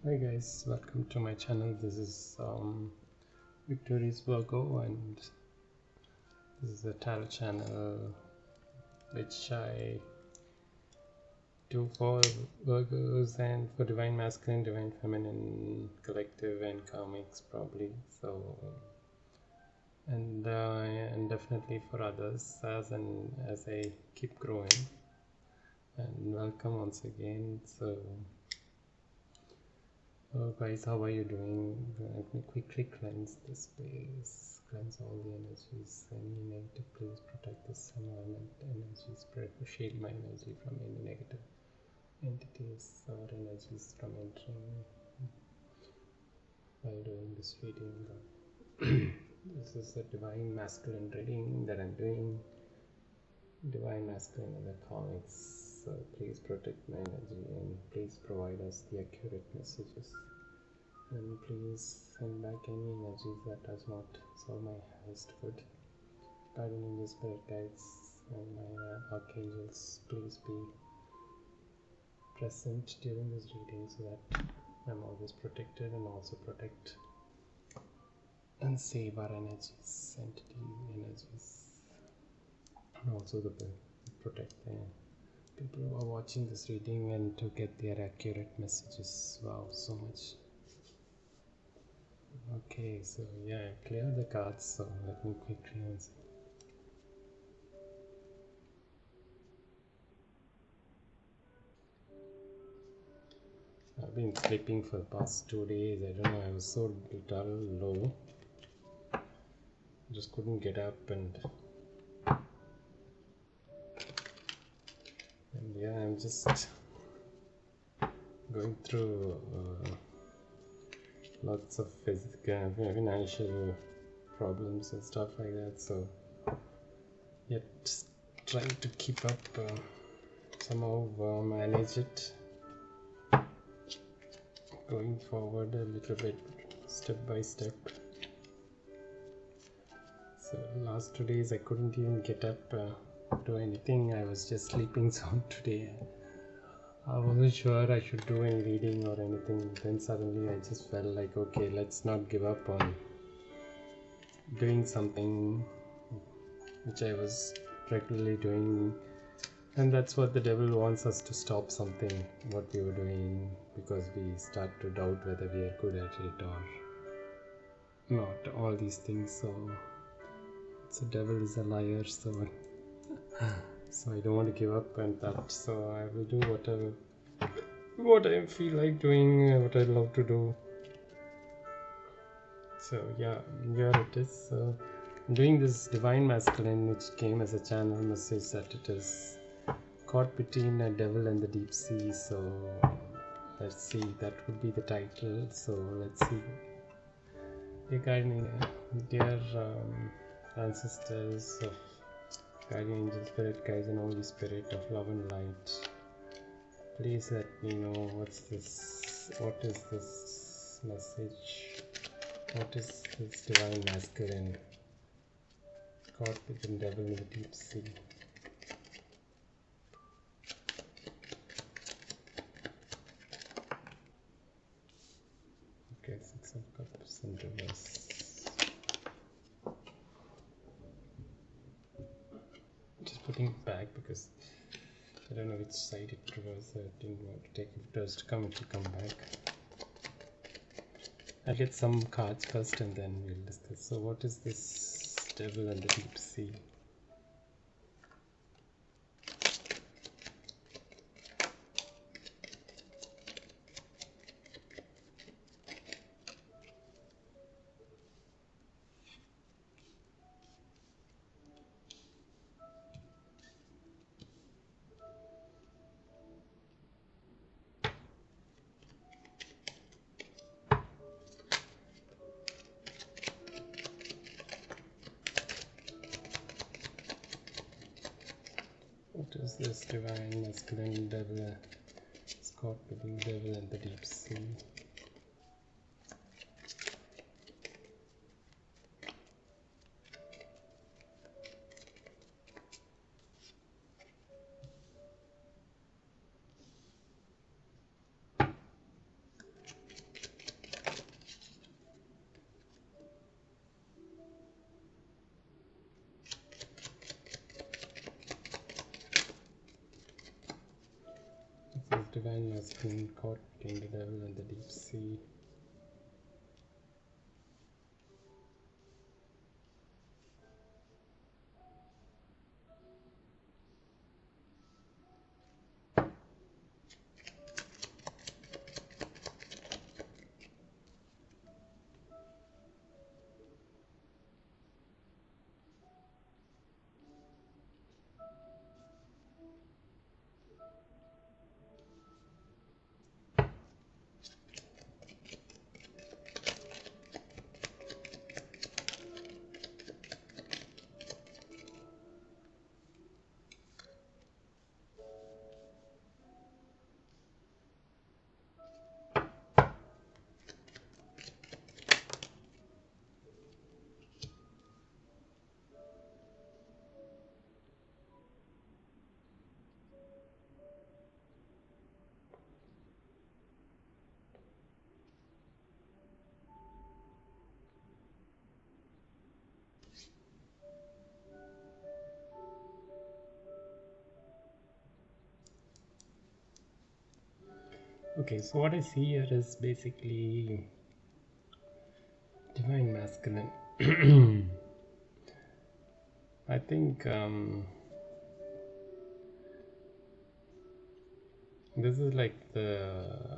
Hi guys, welcome to my channel. This is Victorious Virgo, and this is a tarot channel which I do for Virgos and for divine masculine, divine feminine, collective and karmics probably. So and definitely for others as I keep growing. And welcome once again. So guys, how are you doing? Let me quickly cleanse the space, cleanse all the energies. Any negative, please protect this environment. Energy spread, shield my energy from any negative entities or energies from entering while doing this reading. This is a divine masculine reading that I'm doing. Divine masculine in the comics. So please protect my energy and please provide us the accurate messages. And please send back any energies that does not serve my highest good. Guardian angels, spirit guides, and my archangels, please be present during this reading so that I'm always protected and also protect and save our energies, entity energies, and also protect the people who are watching this reading and to get their accurate messages. Wow, so much. Okay, so yeah, I cleared the cards, so let me quickly answer. I've been sleeping for the past 2 days. I don't know, I was so dull, low. Just couldn't get up and yeah, I'm just going through lots of physical, financial problems and stuff like that. So yet just trying to keep up, somehow manage it, going forward a little bit, step by step. So last 2 days I couldn't even get up, do anything. I was just sleeping. So today I wasn't sure I should do any reading or anything. Then suddenly I just felt like, okay, let's not give up on doing something which I was regularly doing. And that's what the devil wants us to stop, something what we were doing, because we start to doubt whether we are good at it or not, all these things. So the devil is a liar, so I don't want to give up on that. So I will do what I feel like doing, what I love to do. So yeah, here it is. So I'm doing this divine masculine, which came as a channel message that it is caught between a devil and the deep sea. So let's see, that would be the title. So let's see. Dear ancestors of guardian angel, spirit guides, and Holy Spirit of love and light, please let me know what's this. What is this message? What is this divine masculine caught between devil and the deep sea? Okay, 6 of Cups in reverse. Just putting it back because I don't know which side it reversed. I didn't want to take it first to come back. I'll get some cards first and then we'll discuss. So what is this devil and the deep sea? What is this divine masculine devil? It's caught between devil and the deep sea. divine masculine caught between the devil and the deep sea. Okay, so what I see here is basically divine masculine. I think this is like it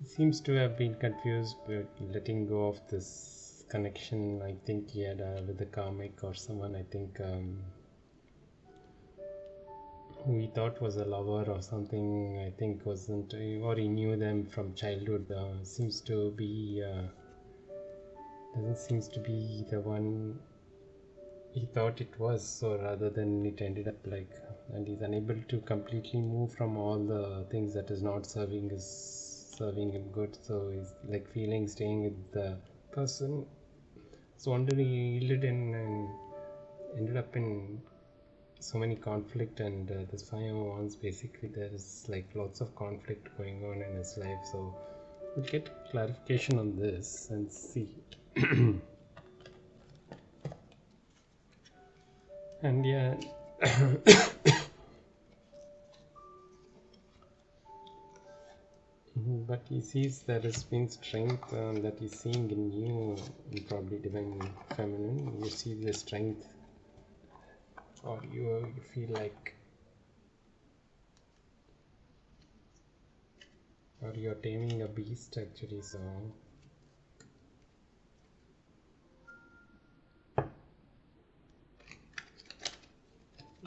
seems to have been confused with letting go of this connection. I think he had with the karmic or someone. I think who he thought was a lover or something. I think wasn't, or he knew them from childhood. Seems to be doesn't seems to be the one he thought it was. So rather than it ended up like, and he's unable to completely move from all the things that is not serving him good. So he's like feeling staying with the person. So wondering he yielded in and ended up in so many conflict, and this fire wands, basically there is like lots of conflict going on in his life. So we'll get clarification on this and see. And yeah, but he sees there has been strength that he's seeing in you, probably divine feminine. You see the strength, or you feel like, or you're taming a beast actually. So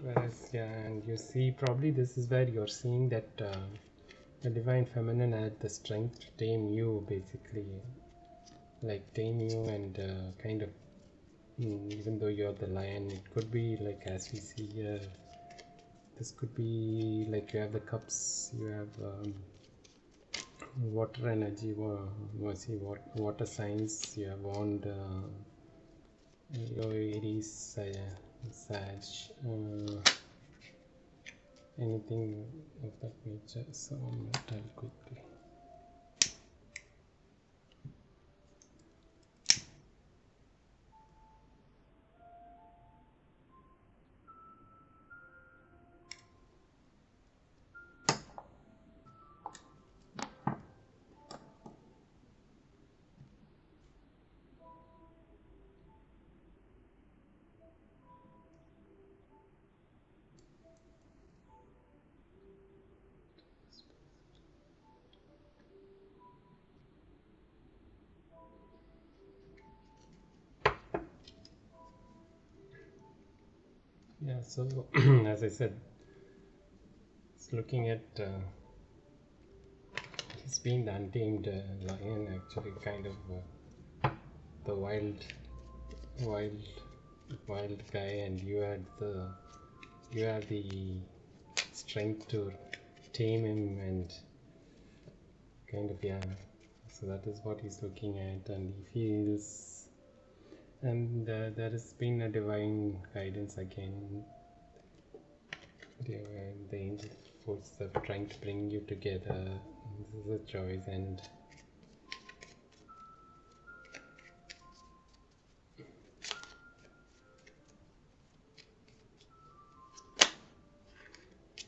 whereas, yeah, and you see probably this is where you're seeing that the divine feminine had the strength to tame you, basically, like tame you, and kind of even though you're the lion, it could be like, as we see here, this could be like you have the cups, you have water energy, see water signs, you have wand, your Aries, Sag, anything of that nature. So I'll quickly. Yeah, so as I said, it's looking at he's been the untamed lion, actually, kind of the wild guy, and you have the strength to tame him, and kind of, yeah. So that is what he's looking at, and he feels, and there has been a divine guidance again. The angel force of trying to bring you together. This is a choice, and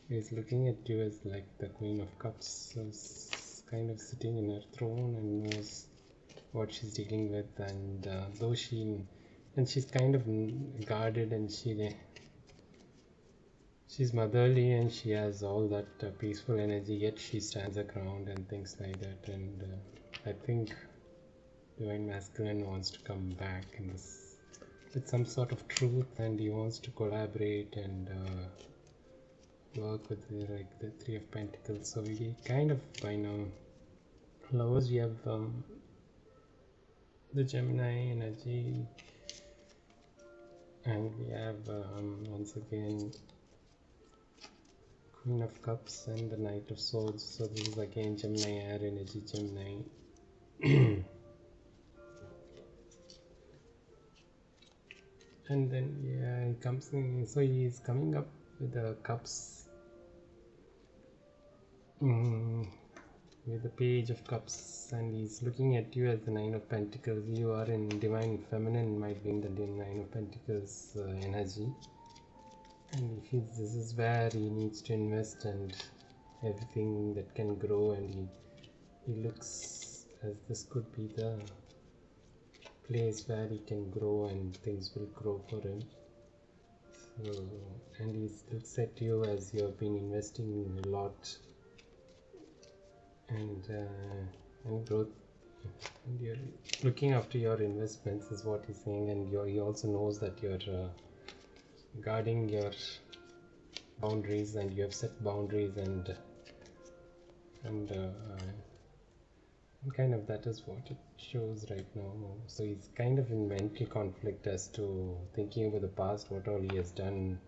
He's looking at you as like the Queen of Cups, so kind of sitting in her throne and knows what she's dealing with, and though she's kind of guarded, and she's motherly, and she has all that peaceful energy, yet she stands her ground and things like that. And I think Divine Masculine wants to come back in this with some sort of truth, and he wants to collaborate and work with the Three of Pentacles. So we kind of, by now, lovers, we have the Gemini energy, and we have once again Queen of Cups and the Knight of Swords. So this is again Gemini air energy, Gemini. And then he comes in, so he is coming up with the cups, with the Page of Cups, and he's looking at you as the Nine of Pentacles. You are in Divine Feminine, might be in the Nine of Pentacles energy, and he feels this is where he needs to invest and everything that can grow, and he looks as this could be the place where he can grow and things will grow for him. So, and he looks at you as you have been investing a lot and growth, and you're looking after your investments is what he's saying. And he also knows that you're guarding your boundaries, and you have set boundaries, and kind of that is what it shows right now. So he's kind of in mental conflict as to thinking about the past, what all he has done,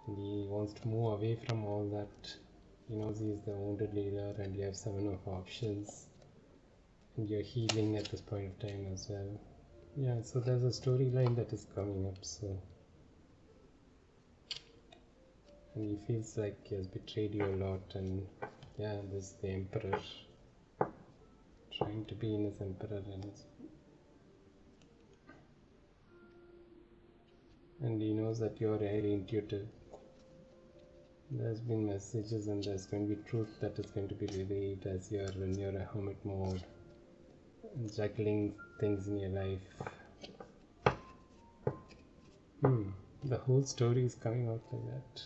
and he wants to move away from all that. He knows he's the wounded leader, and you have 7 of options, and you're healing at this point of time as well. Yeah, so there's a storyline that is coming up. So, and he feels like he has betrayed you a lot, and yeah, this is the Emperor trying to be in his Emperor energy, and he knows that you're very intuitive. There's been messages, and there's going to be truth that is going to be revealed as you're in your hermit mode, juggling things in your life. The whole story is coming out like that.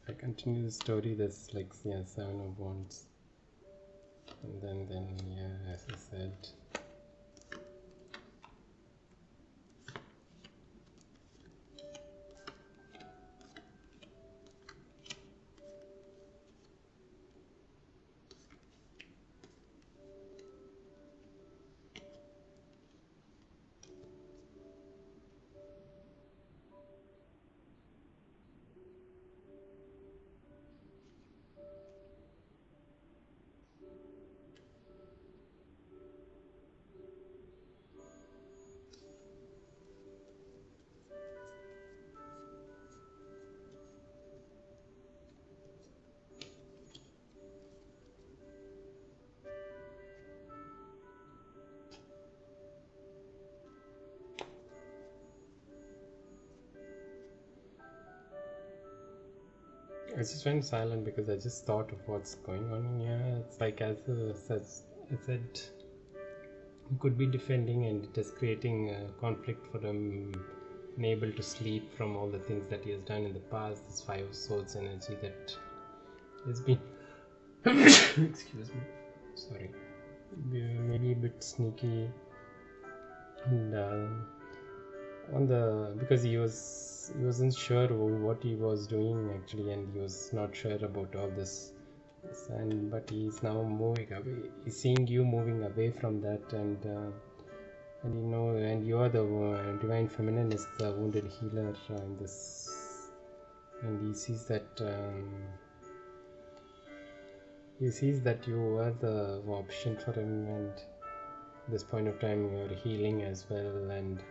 If I continue the story, there's like 7 of Wands, and then yeah, as I said, I just went silent because I just thought of what's going on. Yeah, it's like as I said, he could be defending, and it is creating conflict for him, unable to sleep from all the things that he has done in the past. This 5 of Swords energy that has been excuse me, sorry, maybe a bit sneaky, and because he wasn't sure what he was doing actually, and he was not sure about all this, but he's now moving away. He's seeing you moving away from that, and and you are the Divine Feminine is the wounded healer in this, and he sees that you are the option for him, and at this point of time you are healing as well, and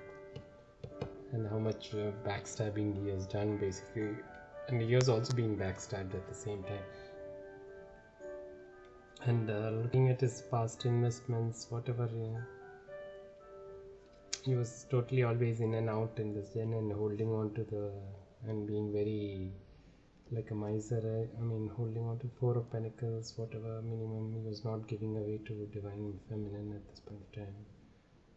how much backstabbing he has done basically, and he was also being backstabbed at the same time. And looking at his past investments, whatever, he was totally always in and out in this gen and holding on to the, and being very like a miser. I mean, holding on to Four of Pentacles, whatever minimum he was not giving away to Divine Feminine at this point of time.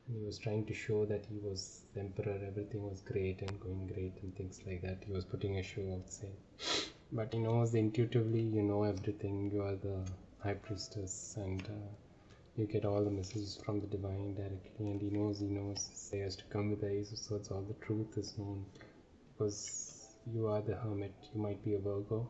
And he was trying to show that he was the emperor, everything was great and going great and things like that. He was putting a show outside. But he knows intuitively, you know everything, you are the high priestess, and you get all the messages from the divine directly, and he knows he has to come with the Ace of Swords. All the truth is known because you are the hermit. You might be a Virgo,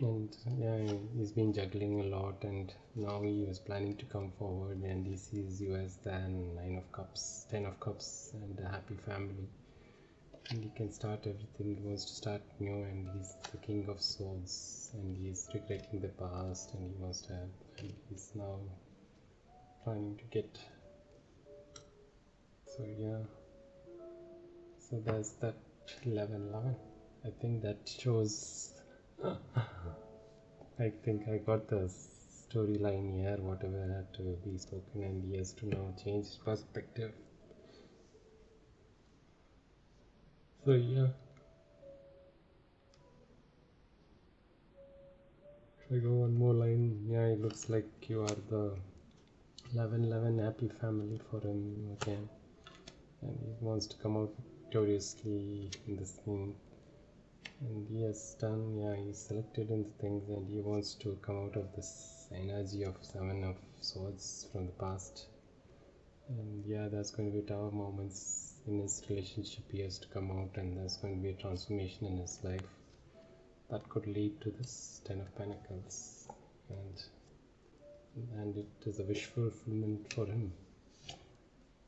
and yeah, he's been juggling a lot, and now he was planning to come forward, and he sees you as the Nine of Cups, 10 of Cups, and a happy family, and he can start everything. He wants to start new, and he's the King of Swords, and he's regretting the past, and he wants to have, and he's now planning to get. So yeah, so there's that 11. I think that shows. I think I got the storyline here, whatever had to be spoken, and he has to now change his perspective. So yeah, if I go one more line, yeah, it looks like you are the 11 happy family for him again, and he wants to come out victoriously in this thing. And he has done, yeah, he's selected in the things, and he wants to come out of this energy of 7 of Swords from the past. And yeah, there's going to be tower moments in his relationship. He has to come out, and there's going to be a transformation in his life that could lead to this 10 of Pentacles, and it is a wish fulfillment for him.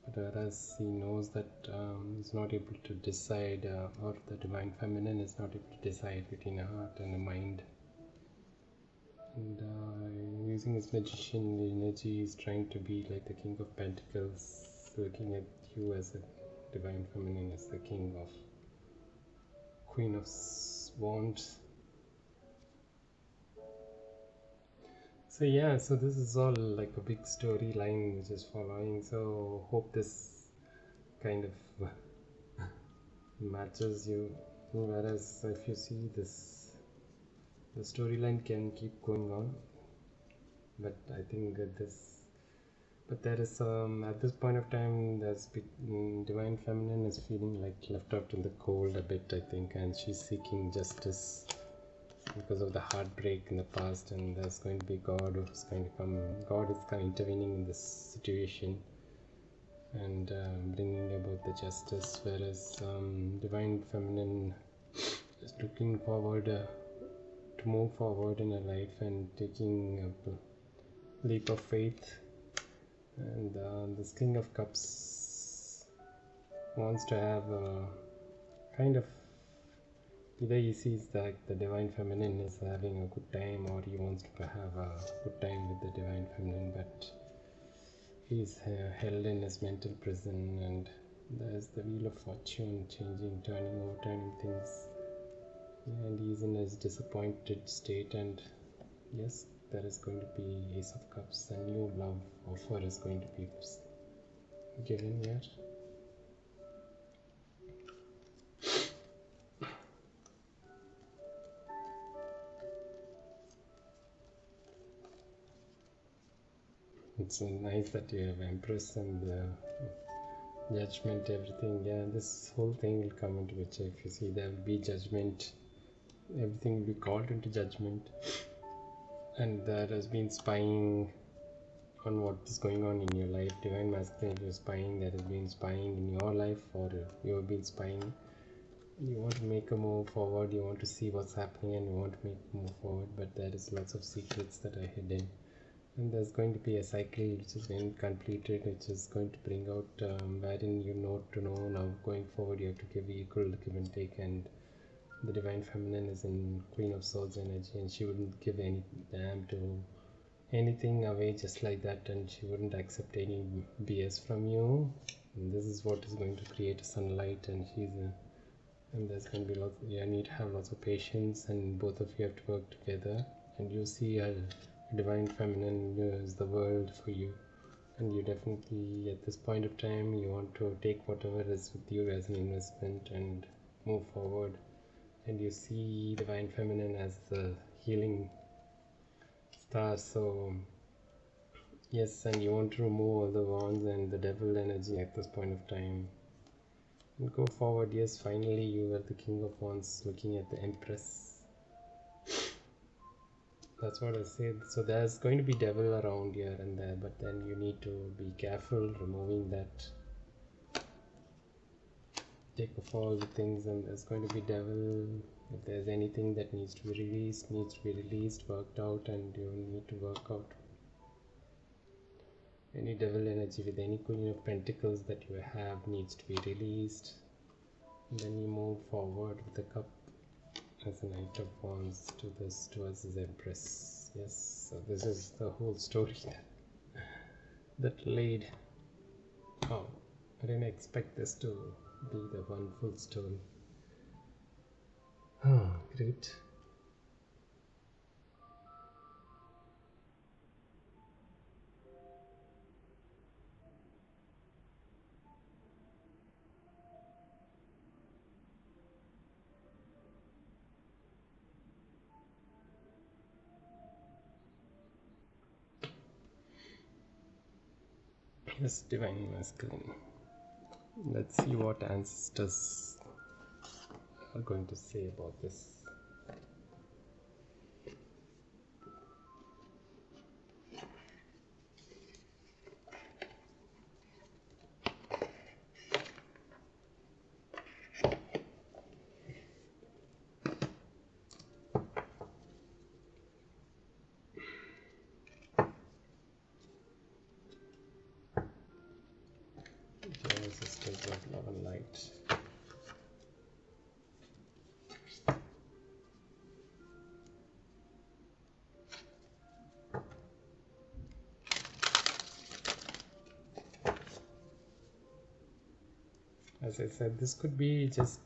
But whereas he knows that he's not able to decide, or the Divine Feminine is not able to decide between a heart and a mind. And using his magician energy, he's trying to be like the King of Pentacles, looking at you as a Divine Feminine, as the King of Queen of Wands. So yeah, so this is all like a big storyline which is following. So hope this kind of matches you. Whereas if you see this, the storyline can keep going on, but I think that but there is at this point of time, there's Divine Feminine is feeling like left out in the cold a bit, I think, and she's seeking justice because of the heartbreak in the past, and there's going to be God who's going to come. God is kind of intervening in this situation and bringing about the justice, whereas Divine Feminine is looking forward to move forward in her life and taking a leap of faith. And this King of Cups wants to have a kind of, either he sees that the Divine Feminine is having a good time, or he wants to have a good time with the Divine Feminine, but he's held in his mental prison, and there's the Wheel of Fortune changing, turning things, and he's in his disappointed state. And yes, there is going to be Ace of Cups, a new love offer is going to be given here. It's nice that you have Empress and Judgment, everything. Yeah, this whole thing will come into picture. If you see, there will be judgment, everything will be called into judgment, and there has been spying on what is going on in your life. Divine Masculine, you're spying, there has been spying in your life, or you have been spying. You want to make a move forward, you want to see what's happening, and you want to make a move forward, but there is lots of secrets that are hidden. And there's going to be a cycle which is being completed, which is going to bring out wherein you know to know now going forward you have to give equal give and take. And the Divine Feminine is in Queen of Swords energy, and she wouldn't give any damn to anything away just like that, and she wouldn't accept any BS from you. And this is what is going to create a sunlight, and she's and there's going to be lots. You need to have lots of patience, and both of you have to work together. And you see a divine feminine is the world for you, and you definitely at this point of time you want to take whatever is with you as an investment and move forward. And you see divine feminine as the healing star. So yes, and you want to remove all the wands and the devil energy at this point of time. And go forward. Yes, finally you are the king of wands looking at the empress. That's what I said. So there's going to be devil around here and there, but then you need to be careful removing that. Take off all the things, and there's going to be devil. If there's anything that needs to be released, worked out, and you need to work out any devil energy with any Queen of Pentacles that you have needs to be released. And then you move forward with the cup as a Knight of Wands towards this Empress. Yes, so this is the whole story that laid. Oh, I didn't expect this to be the one full story. Oh, great. Yes, divine masculine. Let's see what ancestors are going to say about this. Ancestors of love and light. As I said, this could be just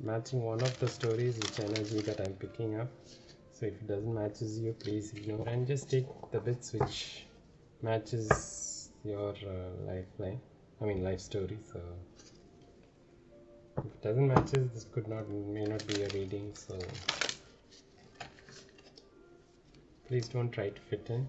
matching one of the stories, which energy that I'm picking up. So if it doesn't matches you, please ignore and just take the bits which matches your life story. So if it doesn't matches, this may not be a reading. So please don't try to fit in.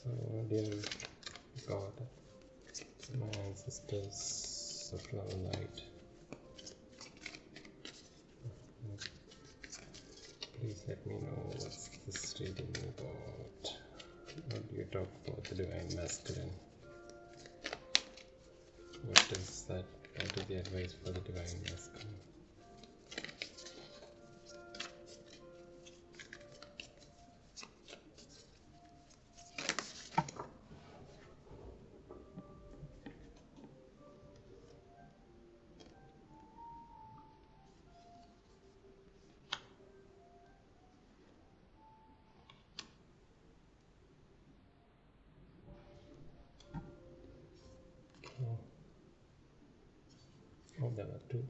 So dear God, my ancestors of love and light, please let me know what's this reading about. What do you talk about the divine masculine? What is that? What is the advice for the divine masculine? Oh, there were two.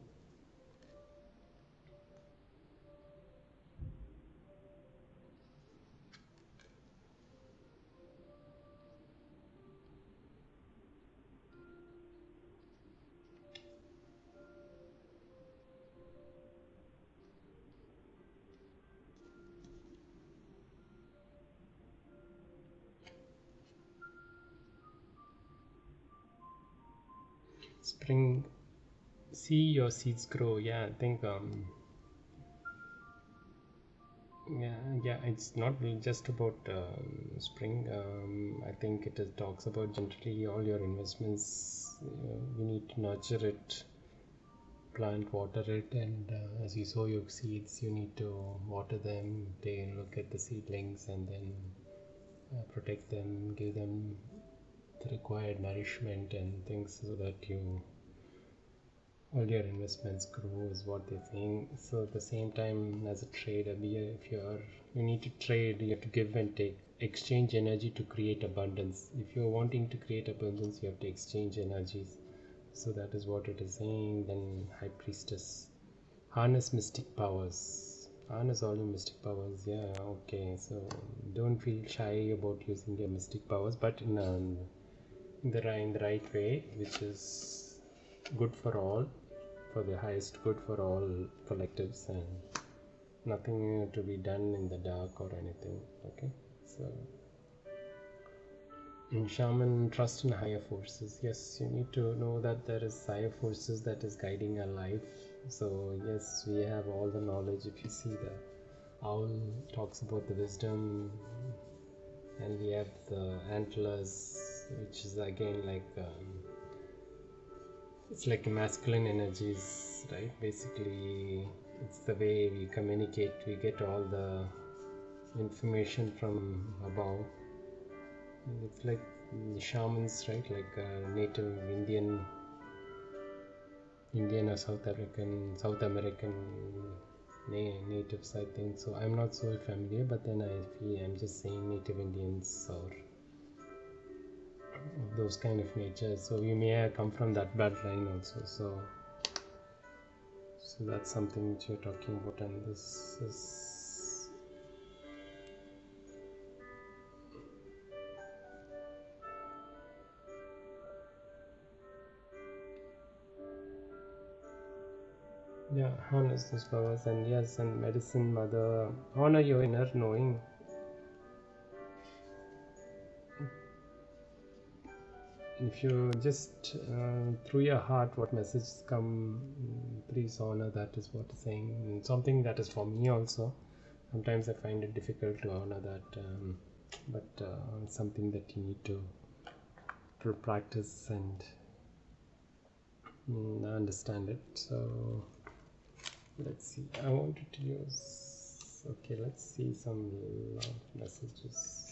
Spring, see your seeds grow. Yeah, I think yeah, it's not just about spring. I think it talks about generally all your investments. You need to nurture it, plant, water it, and as you sow your seeds, you need to water them. Take a look at the seedlings, and then protect them, give them the required nourishment and things so that all your investments grow is what they're saying. So at the same time, as a trader, if you need to trade, you have to give and take, exchange energy to create abundance. If you're wanting to create abundance, you have to exchange energies. So that is what it is saying. Then High Priestess, harness mystic powers, harness all your mystic powers. Yeah, okay. So don't feel shy about using your mystic powers, but in the right way, which is good for all, for the highest good for all collectives, and nothing to be done in the dark or anything. Okay, so in shaman, trust in higher forces. Yes, you need to know that there is higher forces that is guiding our life. So yes, we have all the knowledge. If you see, the owl talks about the wisdom, and we have the antlers, which is again like it's like masculine energies, right? Basically, it's the way we communicate. We get all the information from above. It's like the shamans, right? Like native Indian or South American natives, I think. So I'm not so familiar, but then I'm just saying native Indians or those kind of natures. So we may have come from that bloodline also. So that's something which you're talking about, and this is harness those powers. And yes, and medicine mother, honor your inner knowing. If you just through your heart what messages come, please honor that, is what it's saying. And something that is for me also. Sometimes I find it difficult to honor that, but it's something that you need to practice and understand it. So let's see, I wanted to use, okay, let's see some love messages.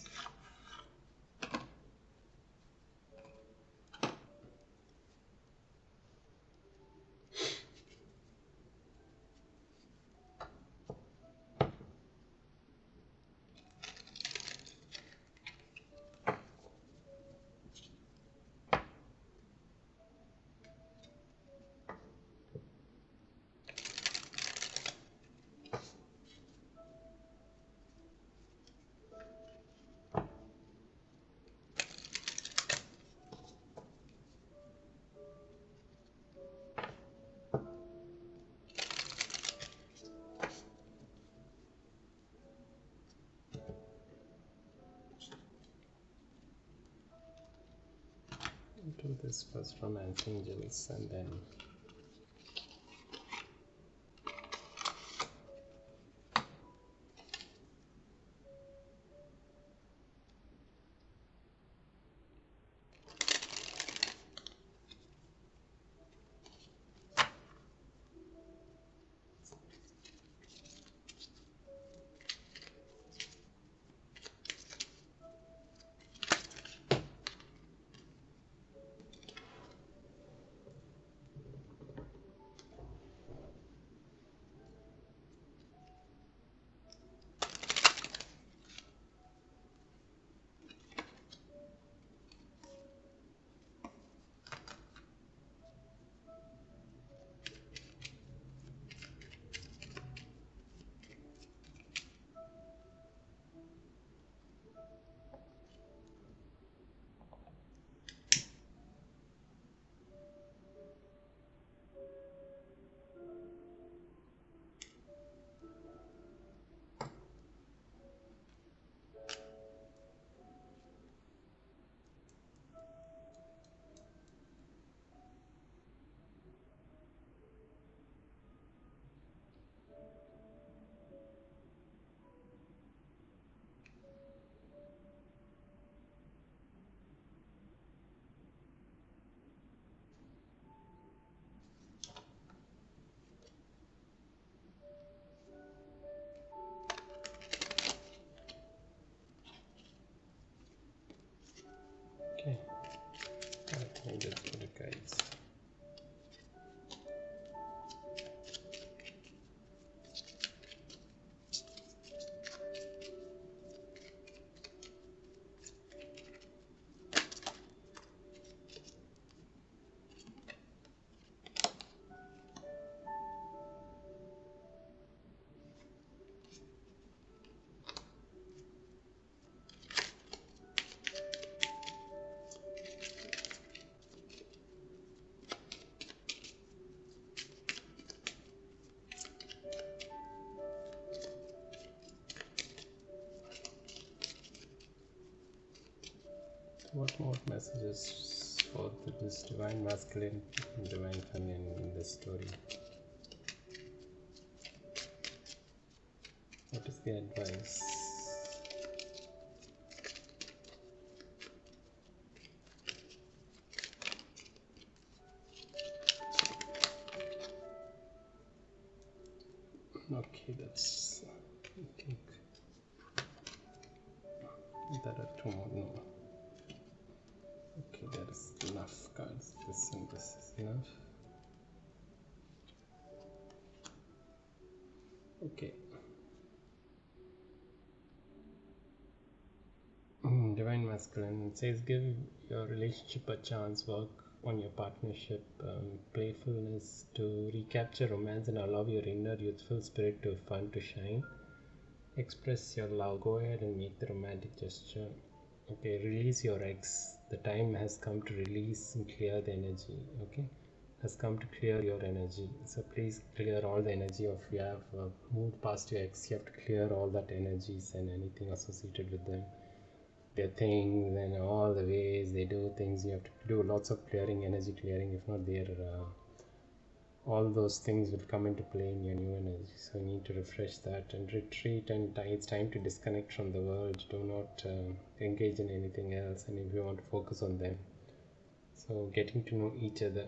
Do this first from archangels, and then what more messages for this divine masculine and divine feminine in this story? What is the advice? Okay, that's, I think there are two more. No. Okay, there is enough cards. This and this is enough. Okay. Divine masculine says give your relationship a chance, work on your partnership, playfulness to recapture romance and allow your inner youthful spirit to fun to shine. Express your love, go ahead and make the romantic gesture. Okay, release your ex. The time has come to release and clear the energy. Okay, has come to clear your energy. So please clear all the energy of you have moved past your ex. You have to clear all that energies and anything associated with them, their things and all the ways they do things. You have to do lots of clearing, energy clearing. If not, there all those things will come into play in your new energy. So you need to refresh that and retreat, and it's time to disconnect from the world. Do not engage in anything else, and if you want to focus on them. So getting to know each other.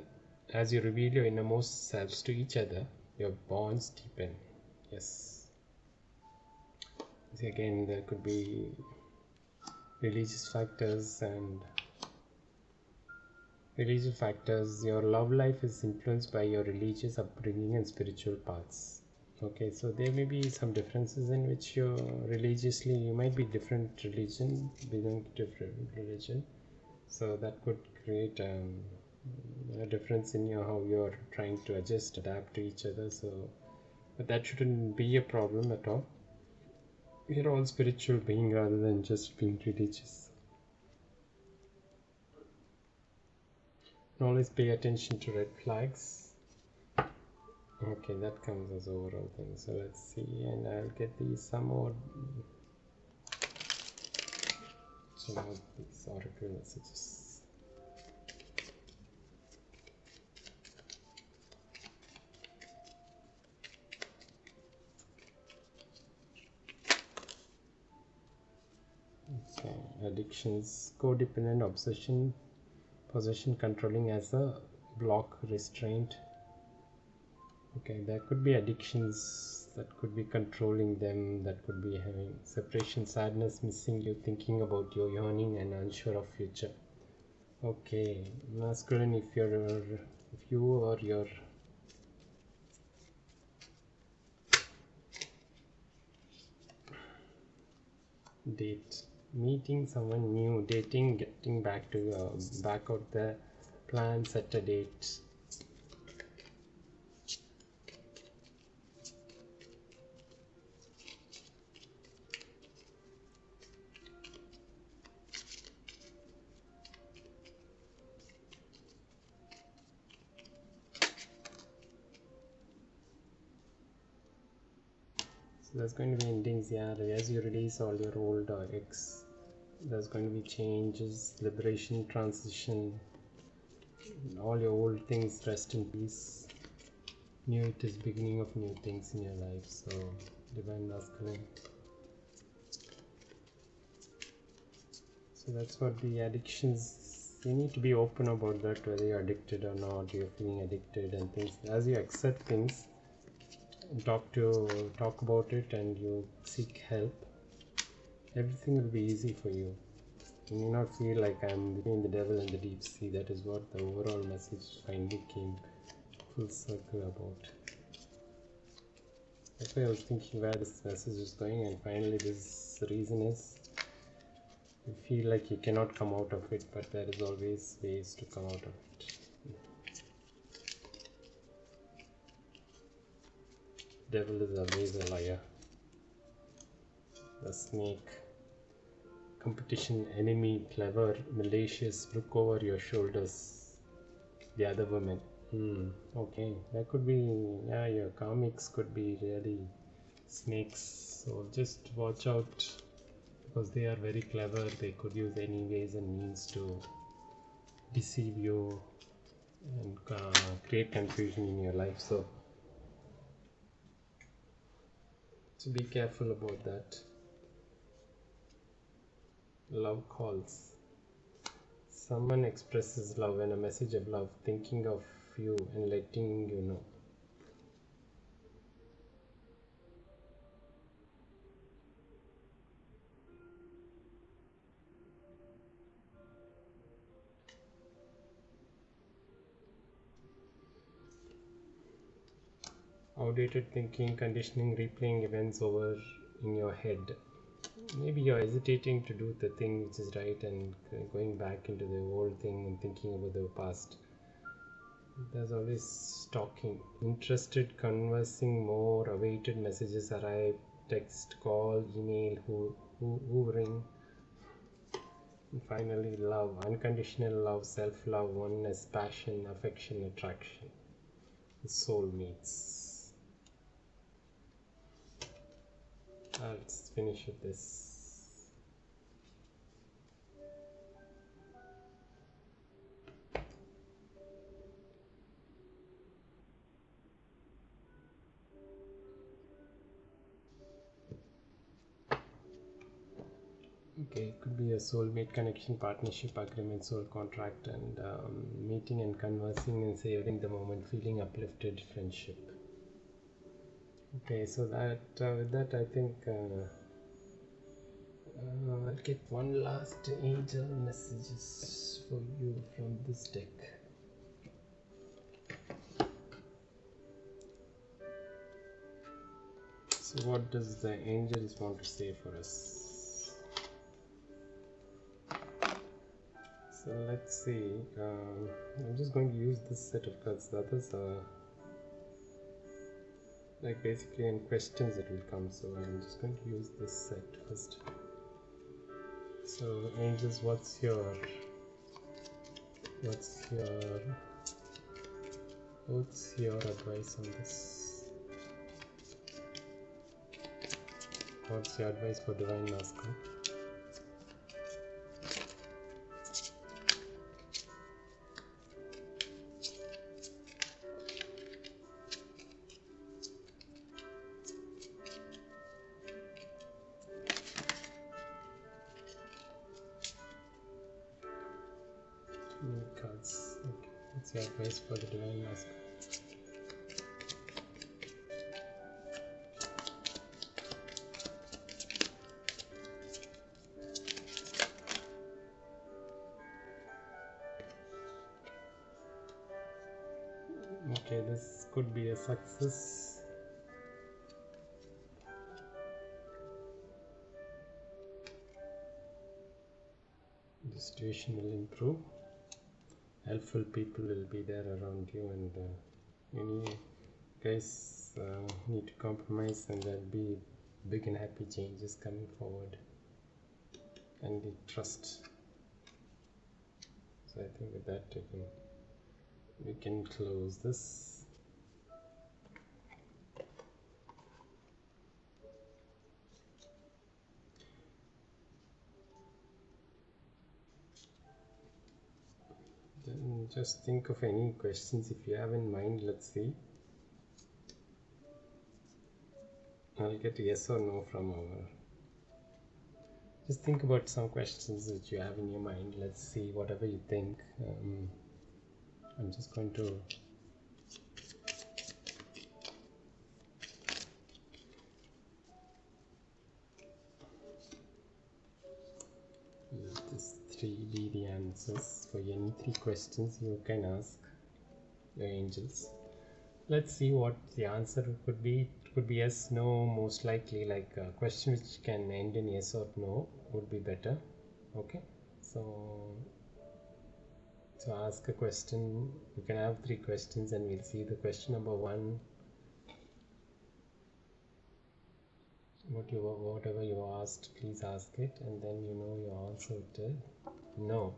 As you reveal your innermost selves to each other, your bonds deepen. Yes. See, again, there could be religious factors and your love life is influenced by your religious upbringing and spiritual paths. Okay, so there may be some differences in which you religiously, you might be different religion, belong to different religion, so that could create a difference in how you're trying to adjust, adapt to each other. So but that shouldn't be a problem at all. We're all spiritual being rather than just being religious. And always pay attention to red flags. Okay, that comes as overall thing. So let's see, and I'll get some more these oracle messages. Okay, addictions, codependent, obsession, possession, controlling as a block, restraint. Okay, there could be addictions that could be controlling them, that could be having separation, sadness, missing you, thinking about you, yearning and unsure of future. Okay, masculine, if you or your date, meeting someone new, dating, getting back out there, plan, set a date. So there's going to be endings, yeah, as you release all your old ex, there's going to be changes, liberation, transition, all your old things rest in peace. New, it is beginning of new things in your life. So divine masculine. So that's what the addictions, you need to be open about that, whether you're addicted or not, you're feeling addicted and things. As you accept things, talk about it, and you seek help, everything will be easy for you. You may not feel like I'm between the devil and the deep sea. That is what the overall message finally came full circle about. That's why I was thinking where this message is going, and finally this reason is you feel like you cannot come out of it, but there is always ways to come out of it. Devil is always a liar. The snake. Competition, enemy, clever, malicious, look over your shoulders. The other woman. Okay, that could be, yeah, your karmics could be really snakes. So just watch out because they are very clever. They could use any ways and means to deceive you and create confusion in your life. So be careful about that. Love calls. Someone expresses love and a message of love, thinking of you and letting you know. Outdated thinking, conditioning, replaying events over in your head. Maybe you're hesitating to do the thing which is right and going back into the old thing and thinking about the past. There's always stalking. Interested, conversing more, awaited messages arrive, text, call, email, hoovering. And finally, love, unconditional love, self-love, oneness, passion, affection, attraction. Soulmates. Let's finish with this. Okay, it could be a soulmate connection, partnership, agreement, soul contract, and meeting and conversing and savoring the moment, feeling uplifted, friendship. Okay, so that with that, I think I'll get one last angel messages for you from this deck. So what does the angels want to say for us? So let's see. I'm just going to use this set of cards. The others are like basically in questions that will come. So I'm just going to use this set first. So angels, what's your advice on this? What's your advice for divine masculine? Cards. Okay. What's your advice for the divine masculine? Okay, this could be a success. The situation will improve. Helpful people will be there around you, and you guys need to compromise, and there'll be big and happy changes coming forward. And the trust. So I think with that we can close this. Then just think of any questions if you have in mind. Let's see. I'll get a yes or no from our. Just think about some questions that you have in your mind. Let's see, whatever you think. I'm just going to use this 3D the answers for any 3 questions you can ask your angels. Let's see what the answer could be. It could be yes, no, most likely, like a question which can end in yes or no would be better. Okay, so ask a question. You can have 3 questions and we'll see the question number 1. Whatever you asked, please ask it, and then your answer to no.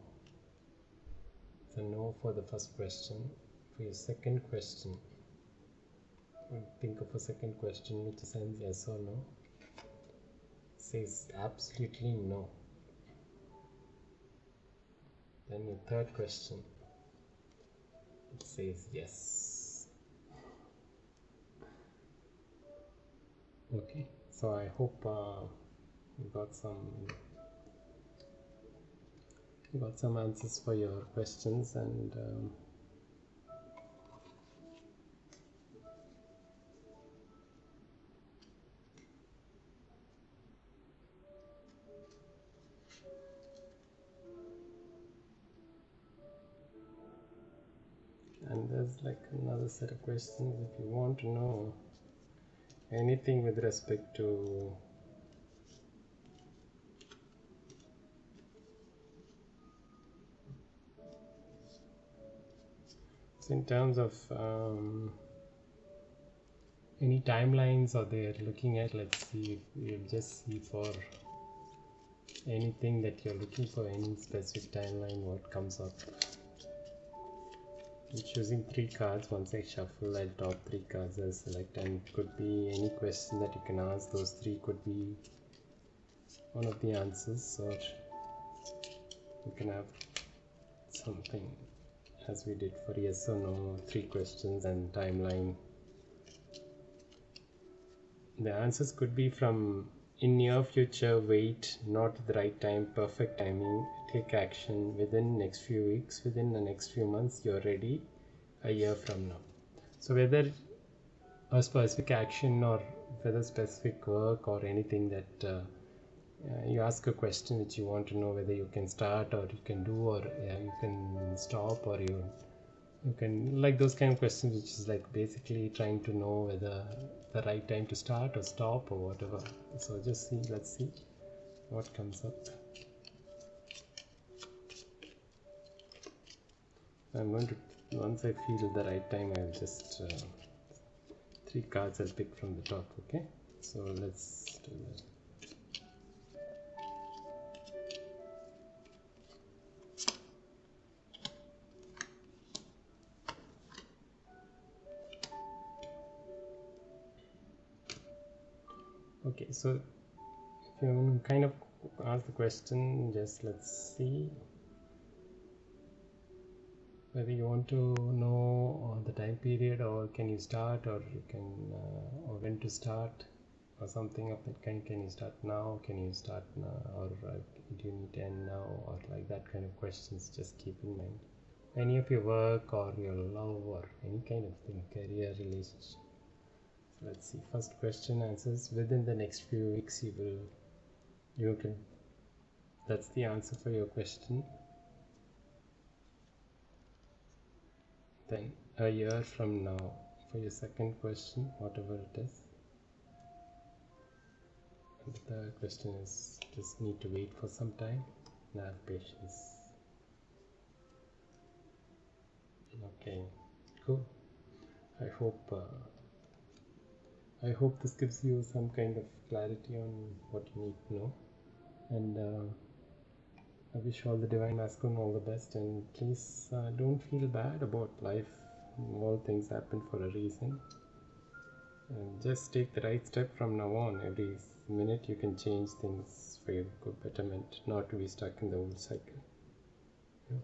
So no for the first question. For your second question, think of a second question which sends yes or no. says absolutely no. Then your third question, it says yes. Okay, so I hope you got some answers for your questions, and there's like another set of questions. If you want to know anything with respect to in terms of any timelines, or they're looking at, let's see, we'll just see for anything that you're looking for, any specific timeline, what comes up. I'm choosing 3 cards. Once I shuffle, I'll top 3 cards, I'll select, and it could be any question that you can ask. Those 3 could be one of the answers, or you can have something as we did for yes or no, 3 questions and timeline. The answers could be from in near future, wait, not the right time, perfect timing, take action, within next few weeks, within the next few months, you're ready, a year from now. So whether a specific action or whether specific work or anything that you ask a question which you want to know whether you can start or you can do, or you can stop, or you can, like those kind of questions, which is like basically trying to know whether the right time to start or stop or whatever. So just see, let's see what comes up. I'm going to, once I feel the right time, I'll just 3 cards I'll pick from the top. Okay, so let's do that. Okay, so if you kind of ask the question, just let's see whether you want to know the time period, or can you start, or you can or when to start, or something of that kind. Can you start now, can you start now, or do you need to end now, or like that kind of questions. Just keep in mind any of your work or your love or any kind of thing, career, relationship. So let's see, first question answers within the next few weeks you can, that's the answer for your question. Then a year from now for your second question, whatever it is. And the third question is just need to wait for some time and have patience. Okay, cool. I hope this gives you some kind of clarity on what you need to know, and I wish all the divine masculine all the best, and please don't feel bad about life. All things happen for a reason, and just take the right step from now on. Every minute you can change things for your good betterment, not to be stuck in the old cycle. Yeah.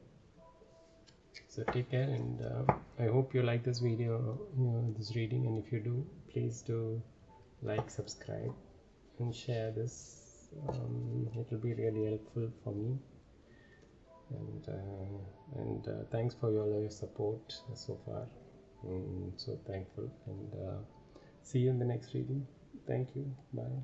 So take care, and I hope you like this video, this reading, and if you do, please do like, subscribe, and share this. It will be really helpful for me, and thanks for all your support so far. So thankful, and see you in the next reading. Thank you. Bye.